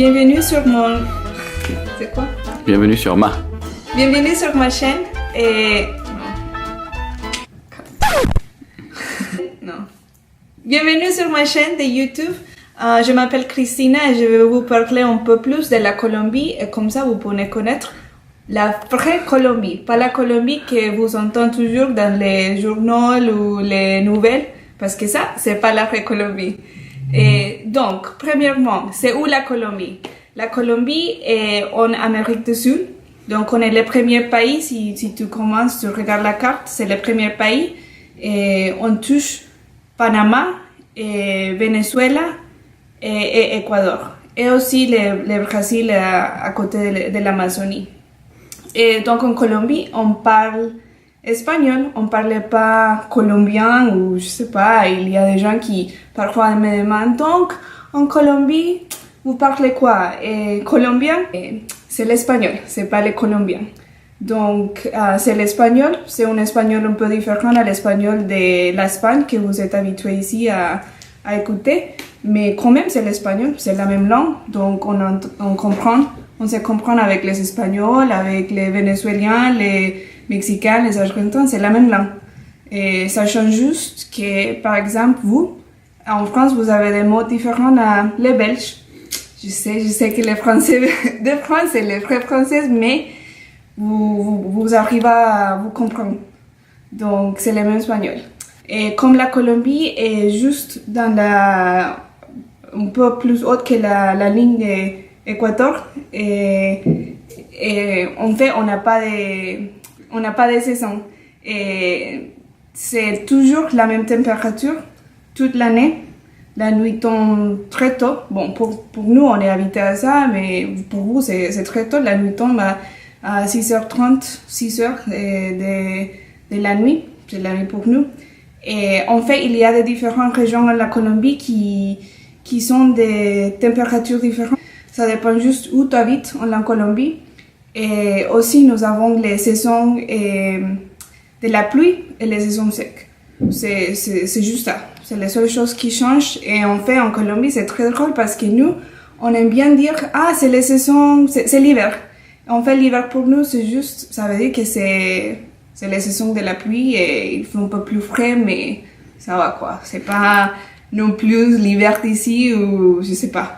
Bienvenue sur mon... C'est quoi? Bienvenue sur ma. Bienvenue sur ma chaîne et... Non. Bienvenue sur ma chaîne de YouTube. Je m'appelle Christina et je vais vous parler un peu plus de la Colombie et comme ça vous pourrez connaître la vraie Colombie, pas la Colombie que vous entendez toujours dans les journaux ou les nouvelles, parce que ça, c'est pas la vraie Colombie. Et donc, premièrement, c'est où la Colombie? La Colombie est en Amérique du Sud, donc on est le premier pays, si tu commences, tu regardes la carte, c'est le premier pays, et on touche Panama, et Venezuela, et Équateur, et aussi le Brésil à côté de l'Amazonie. Et donc en Colombie, on parle espagnol, on parle pas colombien ou je sais pas, il y a des gens qui parfois me demandent donc en Colombie, vous parlez quoi? Et colombien, c'est l'espagnol, c'est pas le colombien. Donc c'est l'espagnol, c'est un espagnol un peu différent à l'espagnol de l'Espagne que vous êtes habitué ici à écouter, mais quand même c'est l'espagnol, c'est la même langue, donc on comprend. On se comprend avec les Espagnols, avec les Vénézuéliens, les Mexicains, les Argentins, c'est la même langue. Et ça change juste que, par exemple, vous, en France, vous avez des mots différents à les Belges. Je sais que les Français de France, c'est les vrais Français, mais vous arrivez à vous comprendre. Donc, c'est le même espagnol. Et comme la Colombie est juste dans un peu plus haute que la ligne de Équateur, et en fait on n'a pas de saison et c'est toujours la même température toute l'année. La nuit tombe très tôt. Bon, pour nous on est habitué à ça, mais pour vous c'est très tôt. La nuit tombe à 6h30, 6h de la nuit. C'est la nuit pour nous. Et en fait il y a des différentes régions de la Colombie qui sont des températures différentes. Ça dépend juste où tu habites en Colombie. Et aussi, nous avons les saisons de la pluie et les saisons secs. C'est juste ça. C'est les seules choses qui changent. Et en fait, en Colombie, c'est très drôle parce que nous, on aime bien dire « Ah, c'est les saisons, c'est l'hiver ». En fait, l'hiver pour nous, c'est juste, ça veut dire que c'est les saisons de la pluie et il fait un peu plus frais, mais ça va quoi. C'est pas non plus l'hiver d'ici ou je sais pas.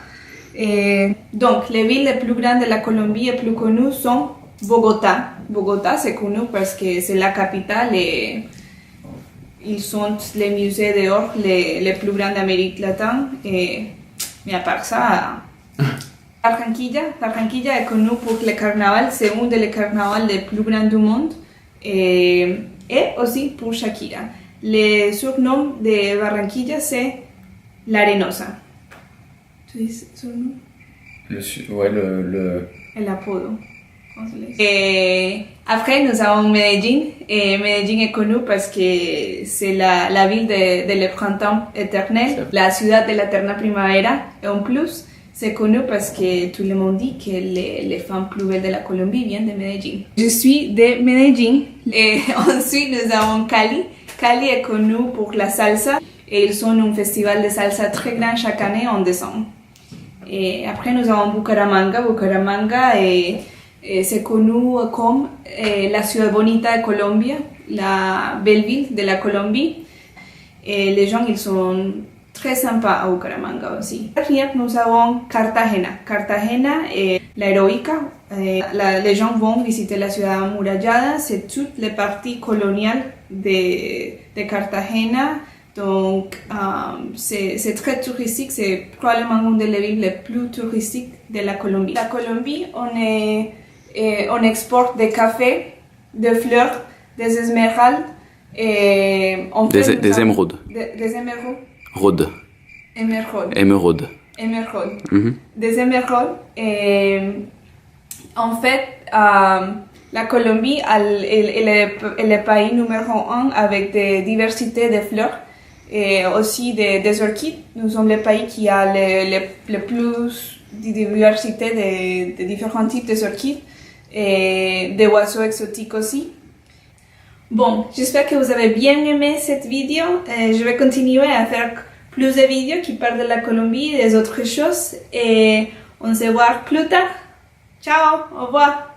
Et donc, les villes les plus grandes de la Colombie et plus connues sont Bogota. Bogota, c'est connu parce que c'est la capitale et ils sont les musées dehors les plus grands d'Amérique latine. Mais à part ça, Barranquilla est connue pour le carnaval, c'est un des carnavals les plus grands du monde et aussi pour Shakira. Le surnom de Barranquilla, c'est l'Arenosa. Tu dis son nom? El apodo. Et après, nous avons Medellín. Et Medellín est connu parce que c'est la ville de le printemps éternel, la ciudad de la eterna primavera. Et en plus, c'est connu parce que tout le monde dit que les femmes plus belles de la Colombie viennent de Medellín. Je suis de Medellín. Et ensuite, nous avons Cali. Cali est connu pour la salsa. Et ils ont un festival de salsa très grand chaque année en décembre. Et après, nous avons Bucaramanga. Bucaramanga c'est connu comme la ciudad bonita de Colombie, la belle ville de la Colombie. Et les gens, ils sont très sympas à Bucaramanga aussi. Après, nous avons Cartagena. Cartagena est la héroïca. Les gens vont visiter la ciudad amurallada. C'est toute la partie coloniale de Cartagena. Donc, c'est très touristique, c'est probablement une des villes les plus touristiques de la Colombie. La Colombie, on exporte des cafés, des fleurs, des esmeraldes, et des émeraudes. Des émeraudes. Rôde. Émeraude. Mm-hmm. Des émeraudes. Et en fait, la Colombie est le pays numéro 1 avec des diversités de fleurs. Et aussi des orchidées. Nous sommes le pays qui a le plus de diversité de différents types d'orchidées et des oiseaux exotiques aussi. Bon, j'espère que vous avez bien aimé cette vidéo. Je vais continuer à faire plus de vidéos qui parlent de la Colombie et des autres choses. Et On se voit plus tard. Ciao, au revoir.